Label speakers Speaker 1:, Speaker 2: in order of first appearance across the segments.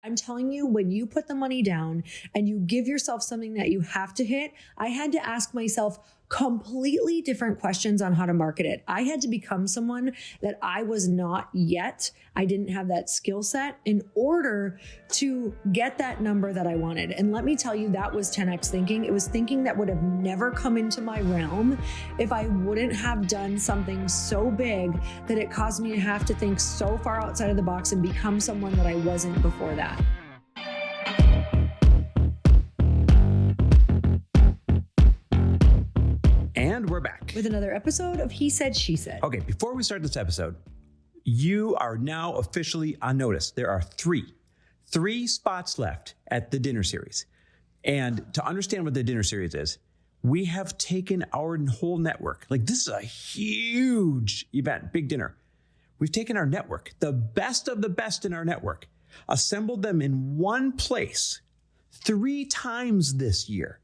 Speaker 1: I'm telling you, when you put the money down and you give yourself something that you have to hit, I had to ask myself completely different questions on how to market it. I had to become someone that I was not yet. I didn't have that skill set in order to get that number that I wanted. And let me tell you, that was 10x thinking. It was thinking that would have never come into my realm if I wouldn't have done something so big that it caused me to have to think so far outside of the box and become someone that I wasn't before that.
Speaker 2: And we're back
Speaker 1: with another episode of He Said, She Said.
Speaker 2: Okay, before we start this episode, you are now officially on notice. There are three spots left at the dinner series. And to understand what the dinner series is, we have taken our whole network. Like, this is a huge event, big dinner. We've taken our network, the best of the best in our network, assembled them in one place 3 times this year,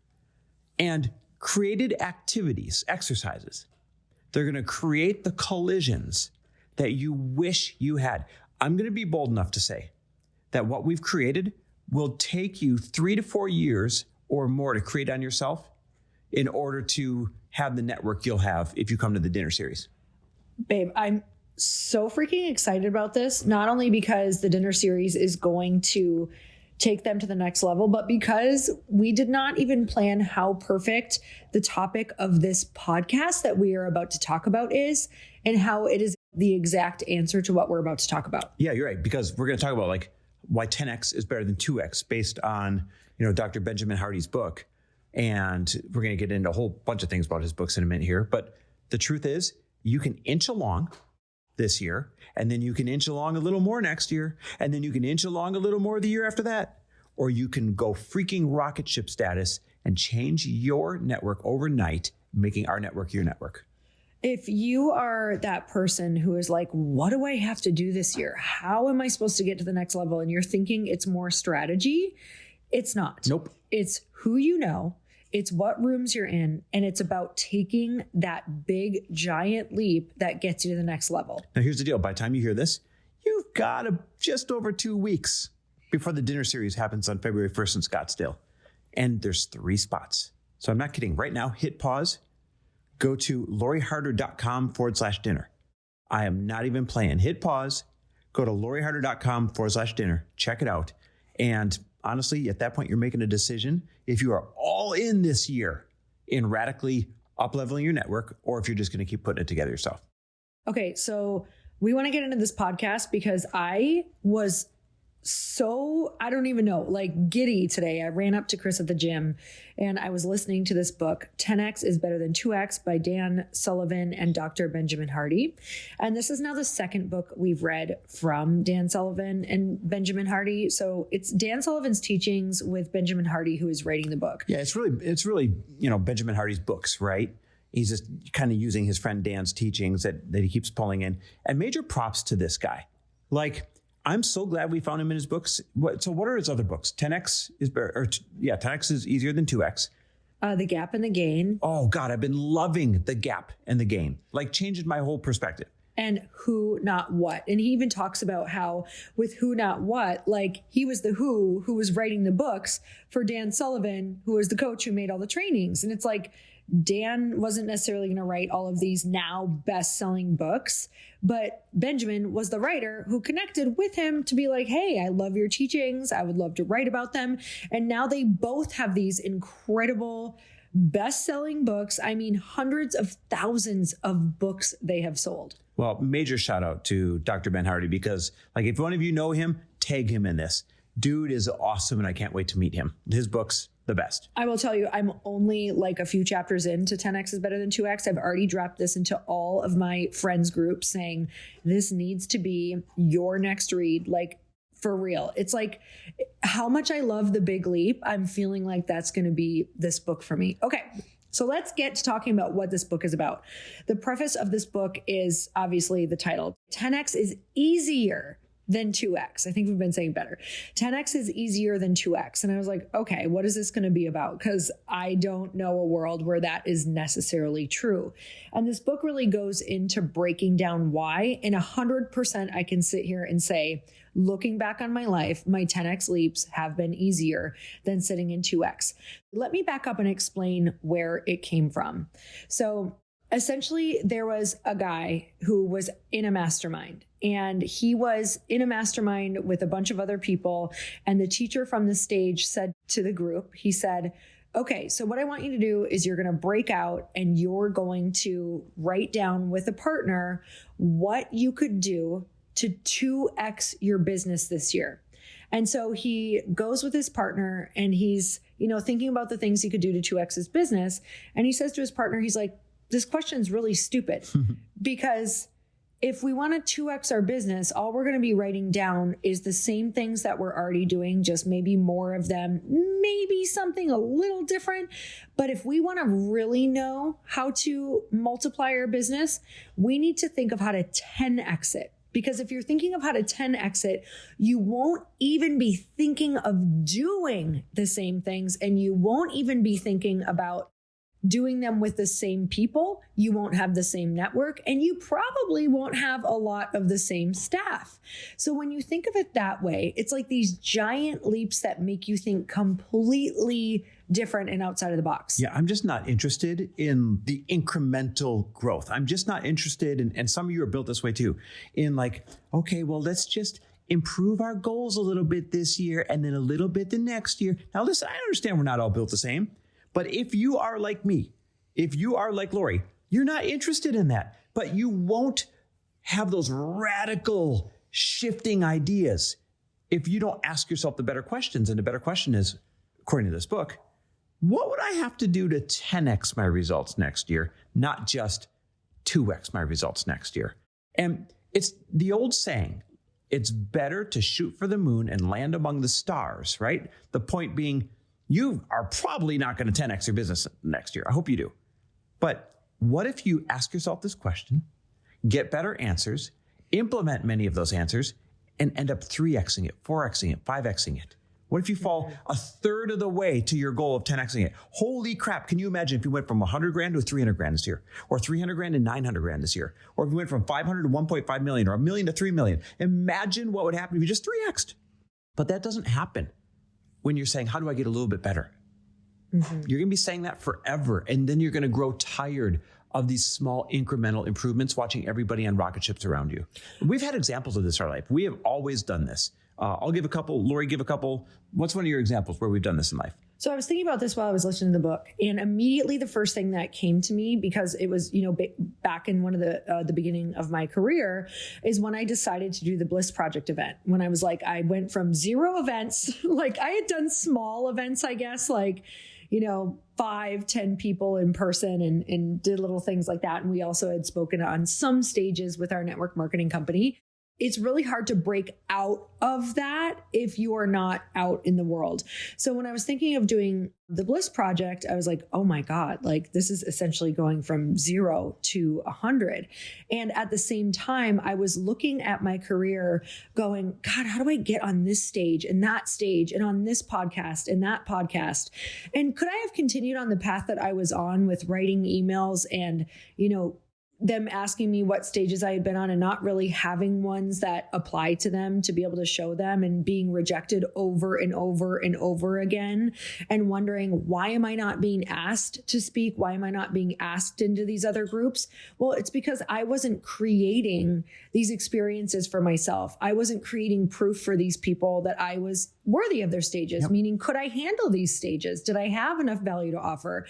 Speaker 2: and created activities, exercises. They're going to create the collisions that you wish you had. I'm going to be bold enough to say that what we've created will take you 3 to 4 years or more to create on yourself in order to have the network you'll have if you come to the dinner series.
Speaker 1: Babe, I'm so freaking excited about this, not only because the dinner series is going to take them to the next level, but because we did not even plan how perfect the topic of this podcast that we are about to talk about is, and how it is the exact answer to what we're about to talk about.
Speaker 2: Yeah, you're right. Because we're going to talk about like why 10x is better than 2x based on, Dr. Benjamin Hardy's book. And we're going to get into a whole bunch of things about his books in a minute here. But the truth is, you can inch along this year, and then you can inch along a little more next year, and then you can inch along a little more the year after that. Or you can go freaking rocket ship status and change your network overnight, making our network your network.
Speaker 1: If you are that person who is like, what do I have to do this year? How am I supposed to get to the next level? And you're thinking it's more strategy. It's not.
Speaker 2: Nope.
Speaker 1: It's who you know. It's what rooms you're in. And it's about taking that big, giant leap that gets you to the next level.
Speaker 2: Now, here's the deal. By the time you hear this, you've got just over 2 weeks before the dinner series happens on February 1st in Scottsdale. And there's 3 spots. So I'm not kidding. Right now, hit pause. Go to loriharder.com/dinner. I am not even playing. Hit pause. Go to loriharder.com/dinner. Check it out. And honestly, at that point, you're making a decision if you are all in this year in radically up-leveling your network, or if you're just going to keep putting it together yourself.
Speaker 1: Okay, so we want to get into this podcast because I was so, I don't even know, like giddy today. I ran up to Chris at the gym and I was listening to this book, 10X is Better Than 2X by Dan Sullivan and Dr. Benjamin Hardy. And this is now the second book we've read from Dan Sullivan and Benjamin Hardy. So it's Dan Sullivan's teachings with Benjamin Hardy, who is writing the book.
Speaker 2: Yeah, it's really, Benjamin Hardy's books, right? He's just kind of using his friend Dan's teachings that he keeps pulling in. And major props to this guy. Like, I'm so glad we found him in his books. So what are his other books? 10X is better, 10X is easier than 2X.
Speaker 1: The Gap and the Gain.
Speaker 2: Oh God, I've been loving The Gap and the Gain. Like, changed my whole perspective.
Speaker 1: And Who, Not What. And he even talks about how with Who, Not What, like he was the who was writing the books for Dan Sullivan, who was the coach who made all the trainings. And it's like, Dan wasn't necessarily going to write all of these now best-selling books, but Benjamin was the writer who connected with him to be like, hey, I love your teachings. I would love to write about them. And now they both have these incredible best-selling books. I mean, hundreds of thousands of books they have sold.
Speaker 2: Well, major shout out to Dr. Ben Hardy, because like, if one of you know him, tag him in this. Dude is awesome, and I can't wait to meet him. His books, the best.
Speaker 1: I will tell you, I'm only like a few chapters into 10X is Better Than 2X. I've already dropped this into all of my friends groups saying this needs to be your next read. Like, for real. It's like how much I love The Big Leap. I'm feeling like that's going to be this book for me. Okay. So let's get to talking about what this book is about. The preface of this book is obviously the title. 10X is easier than 2x. I think we've been saying better. 10x is easier than 2x. And I was like, okay, what is this going to be about? Because I don't know a world where that is necessarily true. And this book really goes into breaking down why. And 100% I can sit here and say, looking back on my life, my 10x leaps have been easier than sitting in 2x. Let me back up and explain where it came from. So essentially, there was a guy who was in a mastermind, and he was in a mastermind with a bunch of other people. And the teacher from the stage said to the group, he said, okay, so what I want you to do is you're going to break out and you're going to write down with a partner what you could do to 2x your business this year. And so he goes with his partner and he's, thinking about the things he could do to 2x his business. And he says to his partner, he's like, this question is really stupid because if we want to 2x our business, all we're going to be writing down is the same things that we're already doing, just maybe more of them, maybe something a little different. But if we want to really know how to multiply our business, we need to think of how to 10x it. Because if you're thinking of how to 10x it, you won't even be thinking of doing the same things, and you won't even be thinking about doing them with the same people. You won't have the same network, and you probably won't have a lot of the same staff. So when you think of it that way, it's like these giant leaps that make you think completely different and outside of the box.
Speaker 2: Yeah, I'm just not interested in the incremental growth. I'm just not interested in, and some of you are built this way too, in like, okay, well, let's just improve our goals a little bit this year and then a little bit the next year. Now, listen, I understand we're not all built the same. But if you are like me, if you are like Lori, you're not interested in that, but you won't have those radical shifting ideas if you don't ask yourself the better questions. And the better question is, according to this book, what would I have to do to 10x my results next year, not just 2x my results next year? And it's the old saying, it's better to shoot for the moon and land among the stars, right? The point being, you are probably not going to 10x your business next year. I hope you do. But what if you ask yourself this question, get better answers, implement many of those answers, and end up 3xing it, 4xing it, 5xing it? What if you fall a third of the way to your goal of 10xing it? Holy crap. Can you imagine if you went from 100 grand to 300 grand this year, or 300 grand to 900 grand this year, or if you went from 500 to 1.5 million, or a million to 3 million? Imagine what would happen if you just 3x'd. But that doesn't happen when you're saying, how do I get a little bit better? Mm-hmm. You're going to be saying that forever. And then you're going to grow tired of these small incremental improvements, watching everybody on rocket ships around you. We've had examples of this in our life. We have always done this. I'll give a couple. Lori, give a couple. What's one of your examples where we've done this in life?
Speaker 1: So I was thinking about this while I was listening to the book, and immediately the first thing that came to me, because it was, back in one of the beginning of my career, is when I decided to do the Bliss Project event. When I was like, I went from 0 events, like I had done small events, I guess, like, 5, 10 people in person and did little things like that. And we also had spoken on some stages with our network marketing company. It's really hard to break out of that if you are not out in the world. So when I was thinking of doing the Bliss Project, I was like, oh my God, like this is essentially going from 0 to 100. And at the same time, I was looking at my career going, God, how do I get on this stage and that stage and on this podcast and that podcast? And could I have continued on the path that I was on with writing emails and, them asking me what stages I had been on and not really having ones that apply to them to be able to show them, and being rejected over and over and over again, and wondering, why am I not being asked to speak? Why am I not being asked into these other groups? Well, it's because I wasn't creating these experiences for myself. I wasn't creating proof for these people that I was worthy of their stages, yep. Meaning, could I handle these stages? Did I have enough value to offer?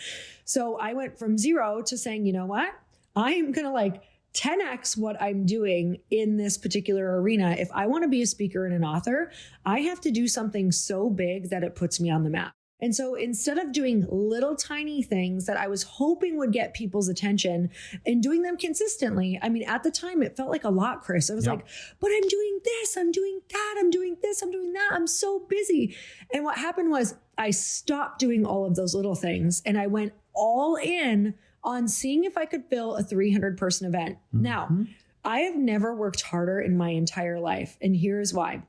Speaker 1: So I went from 0 to saying, you know what? I'm going to 10x what I'm doing in this particular arena. If I want to be a speaker and an author, I have to do something so big that it puts me on the map. And so instead of doing little tiny things that I was hoping would get people's attention and doing them consistently, I mean, at the time it felt like a lot, Chris. I was like, but I'm doing this, I'm doing that, I'm doing this, I'm doing that. I'm so busy. And what happened was I stopped doing all of those little things and I went all in on seeing if I could fill a 300 person event. Mm-hmm. Now, I have never worked harder in my entire life. And here's why.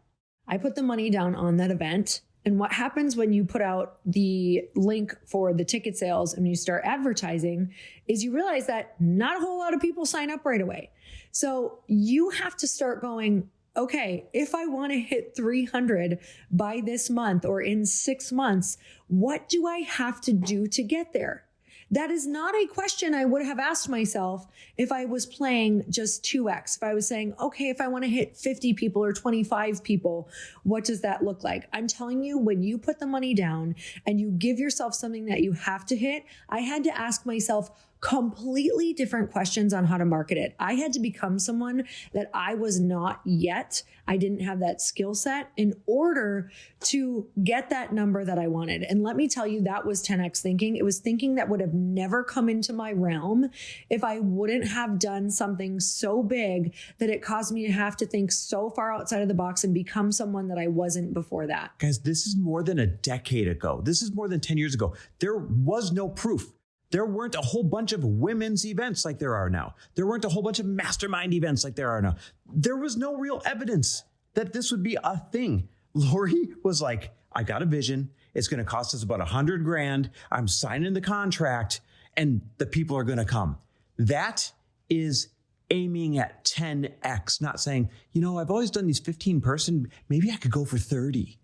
Speaker 1: I put the money down on that event. And what happens when you put out the link for the ticket sales and you start advertising is you realize that not a whole lot of people sign up right away. So you have to start going, okay, if I want to hit 300 by this month or in 6 months, what do I have to do to get there? That is not a question I would have asked myself if I was playing just 2x. If I was saying, okay, if I want to hit 50 people or 25 people, what does that look like? I'm telling you, when you put the money down and you give yourself something that you have to hit, I had to ask myself completely different questions on how to market it. I had to become someone that I was not yet. I didn't have that skill set in order to get that number that I wanted. And let me tell you, that was 10x thinking. It was thinking that would have never come into my realm if I wouldn't have done something so big that it caused me to have to think so far outside of the box and become someone that I wasn't before that.
Speaker 2: Guys, this is more than a decade ago. This is more than 10 years ago. There was no proof. There weren't a whole bunch of women's events like there are now. There weren't a whole bunch of mastermind events like there are now. There was no real evidence that this would be a thing. Lori was like, I got a vision. It's going to cost us about $100,000. I'm signing the contract and the people are going to come. That is aiming at 10x, not saying, I've always done these 15 person. Maybe I could go for 30.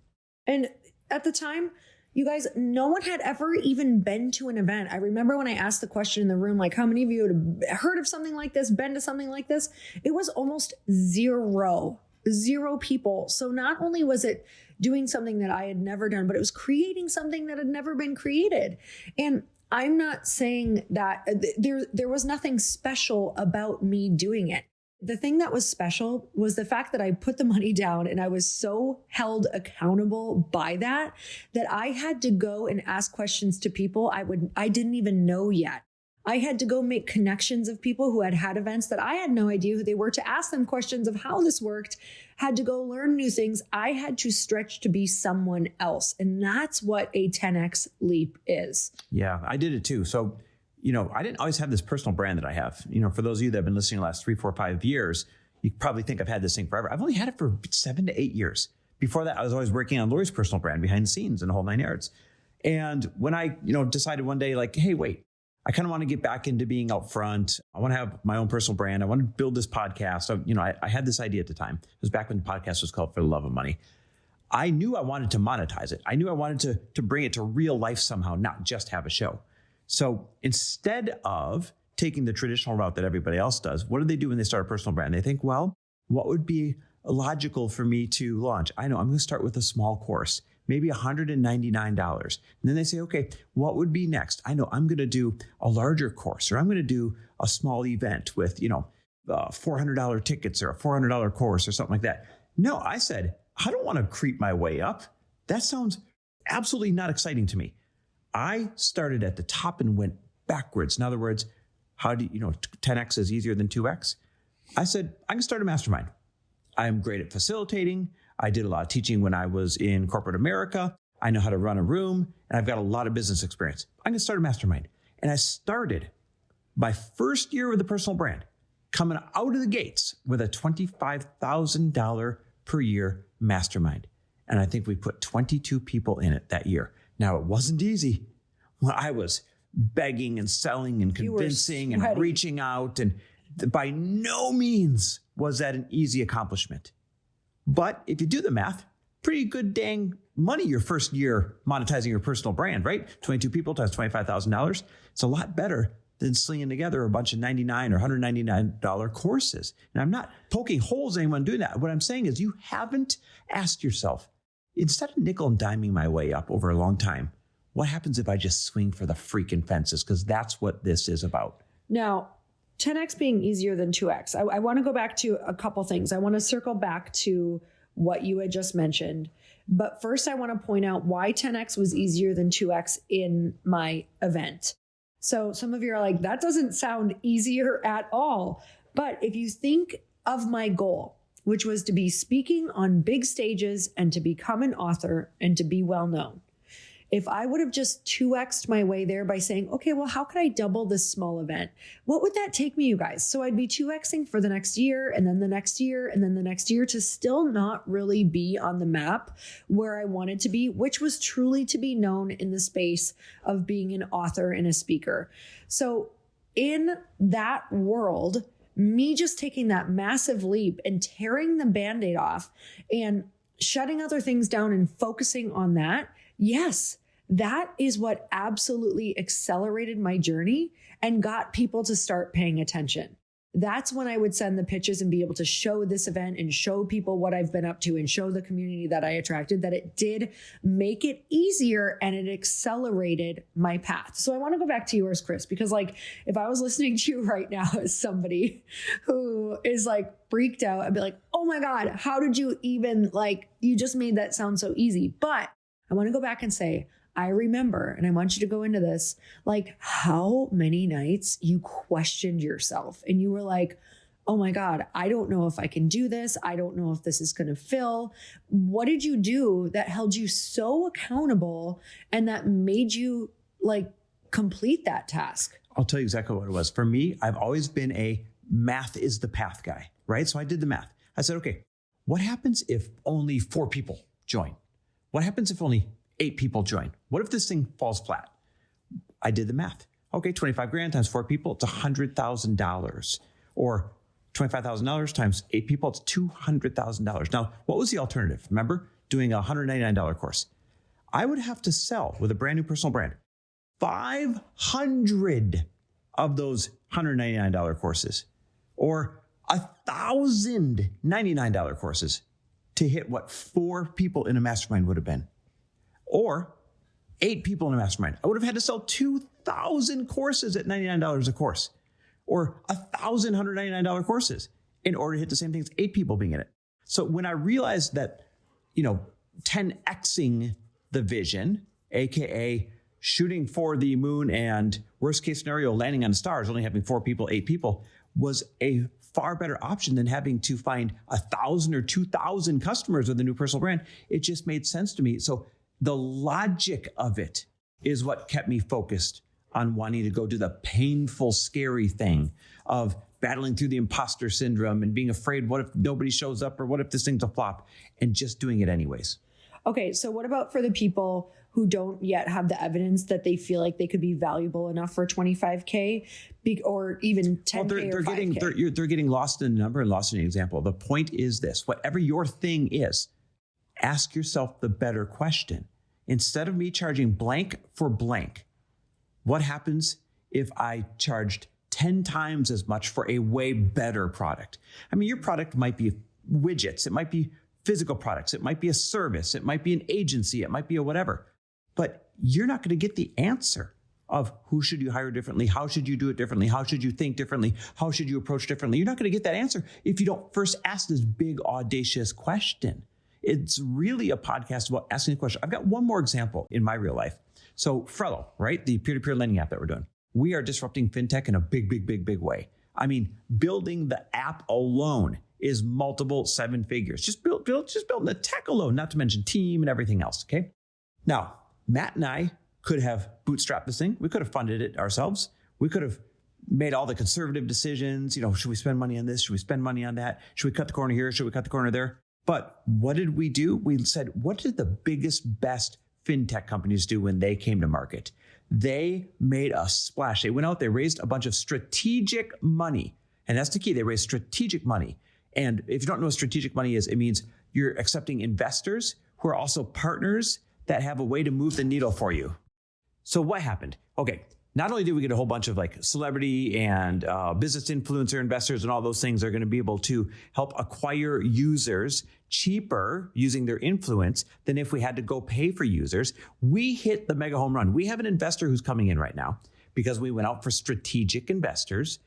Speaker 1: And at the time, you guys, no one had ever even been to an event. I remember when I asked the question in the room, like, how many of you had heard of something like this, been to something like this? It was almost zero people. So not only was it doing something that I had never done, but it was creating something that had never been created. And I'm not saying that there was nothing special about me doing it. The thing that was special was the fact that I put the money down and I was so held accountable by that I had to go and ask questions to people I didn't even know yet. I had to go make connections of people who had events that I had no idea who they were, to ask them questions of how this worked, had to go learn new things. I had to stretch to be someone else. And that's what a 10x leap is.
Speaker 2: Yeah, I did it too. So I didn't always have this personal brand that I have. For those of you that have been listening the last 3, 4, 5 years, you probably think I've had this thing forever. I've only had it for 7 to 8 years. Before that, I was always working on Lori's personal brand behind the scenes and the whole 9 yards. And when I, decided one day, like, hey, wait, I kind of want to get back into being out front. I want to have my own personal brand. I want to build this podcast. So, I had this idea at the time. It was back when the podcast was called For the Love of Money. I knew I wanted to monetize it. I knew I wanted to bring it to real life somehow, not just have a show. So instead of taking the traditional route that everybody else does, what do they do when they start a personal brand? They think, well, what would be logical for me to launch? I know I'm going to start with a small course, maybe $199. And then they say, okay, what would be next? I know I'm going to do a larger course, or I'm going to do a small event with, $400 tickets or a $400 course or something like that. No, I said, I don't want to creep my way up. That sounds absolutely not exciting to me. I started at the top and went backwards. In other words, how do 10x is easier than 2x? I said, I can start a mastermind. I'm great at facilitating. I did a lot of teaching when I was in corporate America. I know how to run a room, and I've got a lot of business experience. I'm going to start a mastermind. And I started my first year with a personal brand, coming out of the gates with a $25,000 per year mastermind. And I think we put 22 people in it that year. Now, it wasn't easy. Well, I was begging and selling and convincing and reaching out. And by no means was that an easy accomplishment. But if you do the math, pretty good dang money your first year monetizing your personal brand, right? 22 people times $25,000. It's a lot better than slinging together a bunch of $99 or $199 courses. And I'm not poking holes in anyone doing that. What I'm saying is you haven't asked yourself, instead of nickel and diming my way up over a long time, what happens if I just swing for the freaking fences? Because that's what this is about.
Speaker 1: Now, 10x being easier than 2x. I want to go back to a couple things. I want to circle back to what you had just mentioned. But first, I want to point out why 10x was easier than 2x in my event. So some of you are like, that doesn't sound easier at all. But if you think of my goal, which was to be speaking on big stages and to become an author and to be well known. if I would have just 2x'd my way there by saying, okay, well, how could I double this small event? What would that take me, you guys? So I'd be 2xing for the next year and then the next year and then the next year to still not really be on the map where I wanted to be, which was truly to be known in the space of being an author and a speaker. So in that world, me just taking that massive leap and tearing the Band-Aid off and shutting other things down and focusing on that, yes, that is what absolutely accelerated my journey and got people to start paying attention. That's when I would send the pitches and be able to show this event and show people what I've been up to and show the community that I attracted, that it did make it easier and it accelerated my path. So I want to go back to yours, Chris, because like if I was listening to you right now as somebody who is like freaked out, I'd be like, oh my God, how did you even you just made that sound so easy. But I want to go back and say, I remember, and I want you to go into this, like how many nights you questioned yourself and you were like, oh my God, I don't know if I can do this. I don't know if this is going to fill. What did you do that held you so accountable and that made you complete that task?
Speaker 2: I'll tell you exactly what it was. For me, I've always been a math is the path guy, right? So I did the math. I said, okay, what happens if only 4 people join? What happens if only 8 people join? What if this thing falls flat? I did the math. Okay, 25 grand times 4 people, it's $100,000. Or $25,000 times 8 people, it's $200,000. Now, what was the alternative? Remember, doing a $199 course. I would have to sell with a brand new personal brand 500 of those $199 courses or $1,099 courses to hit what 4 people in a mastermind would have been. Or 8 people in a mastermind. I would have had to sell 2,000 courses at $99 a course or 1,000 $199 courses in order to hit the same thing as 8 people being in it. So when I realized that, 10xing the vision, AKA shooting for the moon and worst case scenario, landing on the stars, only having 4 people, 8 people was a far better option than having to find 1,000 or 2,000 customers with a new personal brand. It just made sense to me. So the logic of it is what kept me focused on wanting to go do the painful, scary thing of battling through the imposter syndrome and being afraid, what if nobody shows up or what if this thing's a flop, and just doing it anyways.
Speaker 1: Okay, so what about for the people who don't yet have the evidence that they feel like they could be valuable enough for 25K or even 10K or 5K?
Speaker 2: They're getting lost in a number and lost in an example. The point is this: whatever your thing is, ask yourself the better question. Instead of me charging blank for blank, what happens if I charged 10 times as much for a way better product? I mean, your product might be widgets. It might be physical products. It might be a service. It might be an agency. It might be a whatever. But you're not going to get the answer of who should you hire differently? How should you do it differently? How should you think differently? How should you approach differently? You're not going to get that answer if you don't first ask this big, audacious question. It's really a podcast about asking a question. I've got one more example in my real life. So Frello, right? The peer-to-peer lending app that we're doing. We are disrupting fintech in a big, big, big, big way. I mean, building the app alone is multiple 7 figures. Just building the tech alone, not to mention team and everything else, okay? Now, Matt and I could have bootstrapped this thing. We could have funded it ourselves. We could have made all the conservative decisions. Should we spend money on this? Should we spend money on that? Should we cut the corner here? Should we cut the corner there? But what did we do? We said, what did the biggest, best fintech companies do when they came to market? They made a splash. They went out, they raised a bunch of strategic money. And that's the key. They raised strategic money. And if you don't know what strategic money is, it means you're accepting investors who are also partners that have a way to move the needle for you. So what happened? Okay, not only did we get a whole bunch of celebrity and business influencer investors and all those things are going to be able to help acquire users cheaper using their influence than if we had to go pay for users. We hit the mega home run. We have an investor who's coming in right now because we went out for strategic investors.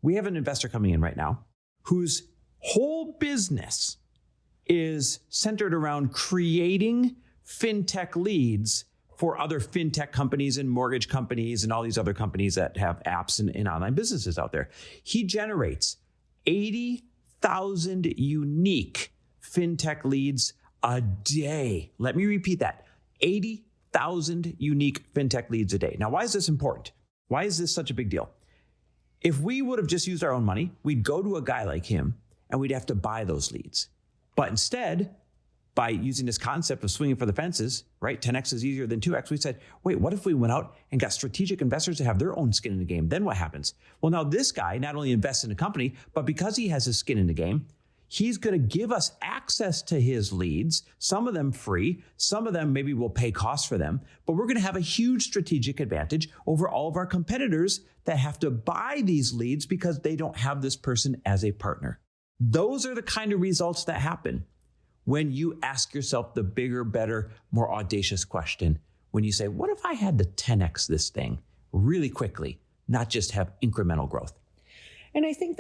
Speaker 2: We have an investor coming in right now whose whole business is centered around creating fintech leads for other fintech companies and mortgage companies and all these other companies that have apps and online businesses out there. He generates 80,000 unique fintech leads a day. Let me repeat that. 1,000 unique fintech leads a day. Now, why is this important? Why is this such a big deal? If we would have just used our own money, we'd go to a guy like him and we'd have to buy those leads. But instead, by using this concept of swinging for the fences, right? 10x is easier than 2x. We said, wait, what if we went out and got strategic investors to have their own skin in the game? Then what happens? Well, now this guy not only invests in a company, but because he has his skin in the game, he's going to give us access to his leads, some of them free, some of them maybe we'll pay costs for them, but we're going to have a huge strategic advantage over all of our competitors that have to buy these leads because they don't have this person as a partner. Those are the kind of results that happen when you ask yourself the bigger, better, more audacious question. When you say, what if I had to 10x this thing really quickly, not just have incremental growth?
Speaker 1: And I think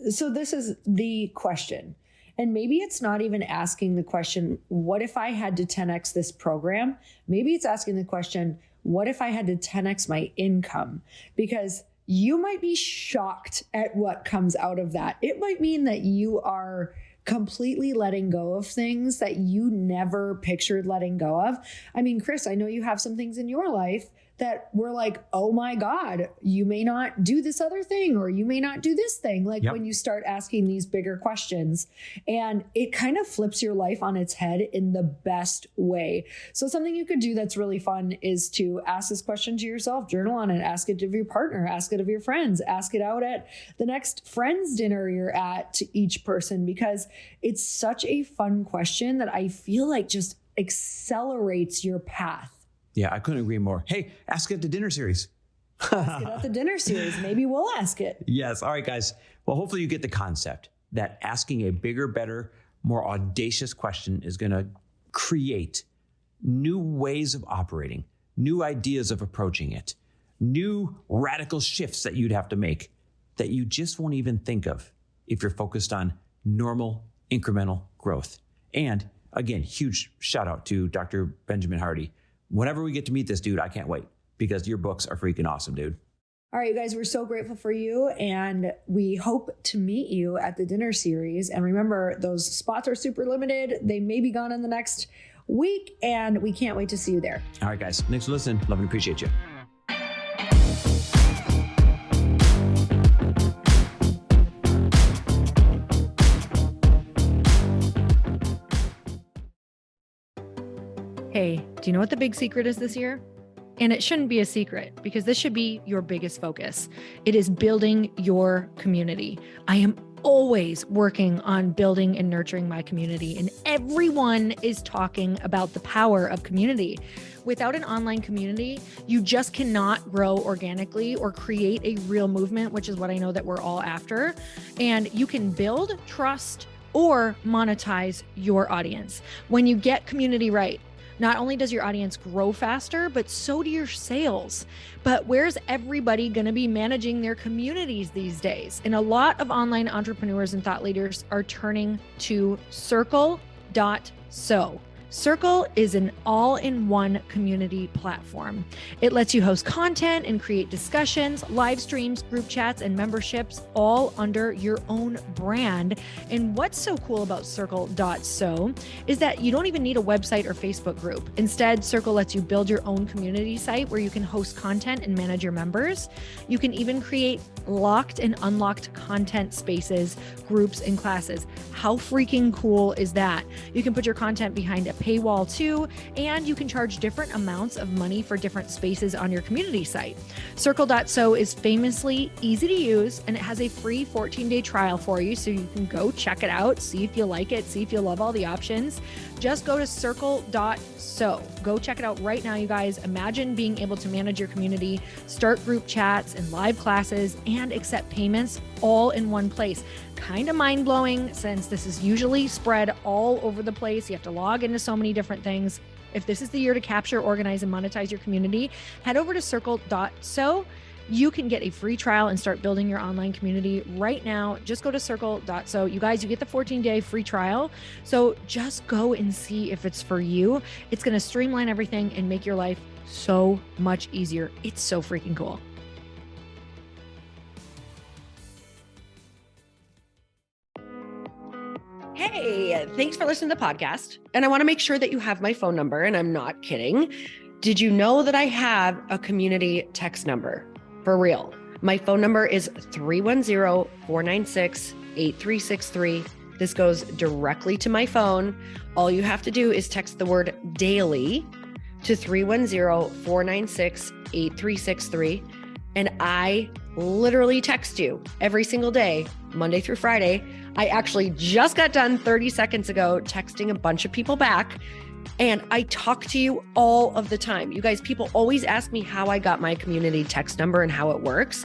Speaker 1: so this is the question. And maybe it's not even asking the question, what if I had to 10x this program? Maybe it's asking the question, what if I had to 10x my income? Because you might be shocked at what comes out of that. It might mean that you are completely letting go of things that you never pictured letting go of. I mean, Chris, I know you have some things in your life that were like, oh my God, you may not do this other thing, or you may not do this thing. Like when you start asking these bigger questions, and it kind of flips your life on its head in the best way. So something you could do that's really fun is to ask this question to yourself, journal on it, ask it of your partner, ask it of your friends, ask it out at the next friends dinner you're at to each person, because it's such a fun question that I feel like just accelerates your path.
Speaker 2: Yeah, I couldn't agree more. Hey, ask it at the dinner series.
Speaker 1: Ask it at the dinner series. Maybe we'll ask it.
Speaker 2: Yes. All right, guys. Well, hopefully you get the concept that asking a bigger, better, more audacious question is going to create new ways of operating, new ideas of approaching it, new radical shifts that you'd have to make that you just won't even think of if you're focused on normal incremental growth. And again, huge shout out to Dr. Benjamin Hardy. Whenever we get to meet this dude, I can't wait, because your books are freaking awesome, dude.
Speaker 1: All right, you guys, we're so grateful for you, and we hope to meet you at the dinner series. And remember, those spots are super limited. They may be gone in the next week, and we can't wait to see you there.
Speaker 2: All right, guys. Thanks for listening. Love and appreciate you.
Speaker 3: Hey, do you know what the big secret is this year? And it shouldn't be a secret, because this should be your biggest focus. It is building your community. I am always working on building and nurturing my community, and everyone is talking about the power of community. Without an online community, you just cannot grow organically or create a real movement, which is what I know that we're all after. And you can build trust or monetize your audience. When you get community right, not only does your audience grow faster, but so do your sales. But where's everybody going to be managing their communities these days? And a lot of online entrepreneurs and thought leaders are turning to Circle.so. Circle is an all-in-one community platform. It lets you host content and create discussions, live streams, group chats, and memberships all under your own brand. And what's so cool about Circle.so is that you don't even need a website or Facebook group. Instead, Circle lets you build your own community site where you can host content and manage your members. You can even create locked and unlocked content spaces, groups, and classes. How freaking cool is that? You can put your content behind a paywall too, and you can charge different amounts of money for different spaces on your community site. Circle.so is famously easy to use, and it has a free 14-day trial for you, so you can go check it out, see if you like it, see if you love all the options. Just go to Circle.so. Go check it out right now, you guys. Imagine being able to manage your community, start group chats and live classes, and accept payments all in one place. Kind of mind-blowing, since this is usually spread all over the place. You have to log into so many different things. If this is the year to capture, organize, and monetize your community, head over to Circle.so. You can get a free trial and start building your online community right now. Just go to Circle.so. You guys, you get the 14-day free trial. So just go and see if it's for you. It's going to streamline everything and make your life so much easier. It's so freaking cool. Hey, thanks for listening to the podcast. And I want to make sure that you have my phone number, and I'm not kidding.
Speaker 4: Did you know that I have a community text number? For real. My phone number is 310-496-8363. This goes directly to my phone. All you have to do is text the word daily to 310-496-8363. And I literally text you every single day, Monday through Friday. I actually just got done 30 seconds ago texting a bunch of people back. And I talk to you all of the time. You guys, people always ask me how I got my community text number and how it works.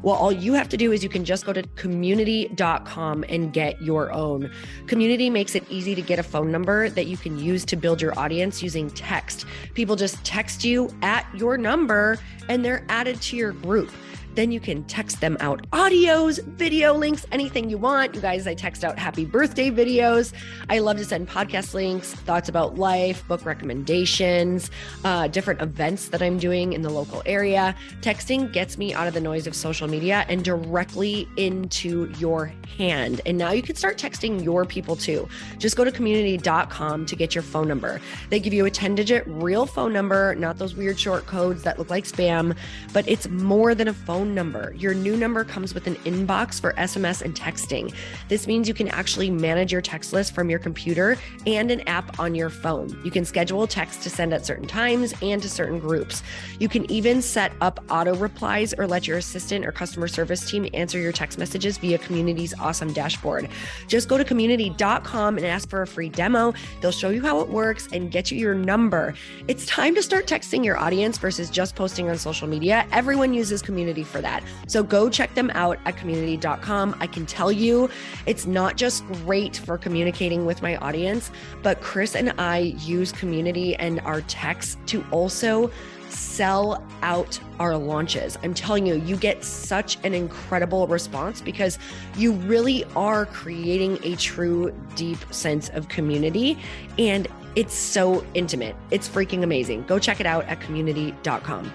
Speaker 4: Well, all you have to do is you can just go to community.com and get your own. Community makes it easy to get a phone number that you can use to build your audience using text. People just text you at your number and they're added to your group. Then you can text them out audios, video links, anything you want. You guys, I text out happy birthday videos. I love to send podcast links, thoughts about life, book recommendations, different events that I'm doing in the local area. Texting gets me out of the noise of social media and directly into your hand. And now you can start texting your people too. Just go to community.com to get your phone number. They give you a 10-digit real phone number, not those weird short codes that look like spam, but it's more than a phone number. Your new number comes with an inbox for SMS and texting. This means you can actually manage your text list from your computer and an app on your phone. You can schedule text to send at certain times and to certain groups. You can even set up auto replies or let your assistant or customer service team answer your text messages via Community's awesome dashboard. Just go to community.com and ask for a free demo. They'll show you how it works and get you your number. It's time to start texting your audience versus just posting on social media. Everyone uses Community for that. So go check them out at community.com. I can tell you it's not just great for communicating with my audience, but Chris and I use Community and our texts to also sell out our launches. I'm telling you, you get such an incredible response because you really are creating a true deep sense of community and it's so intimate. It's freaking amazing. Go check it out at community.com.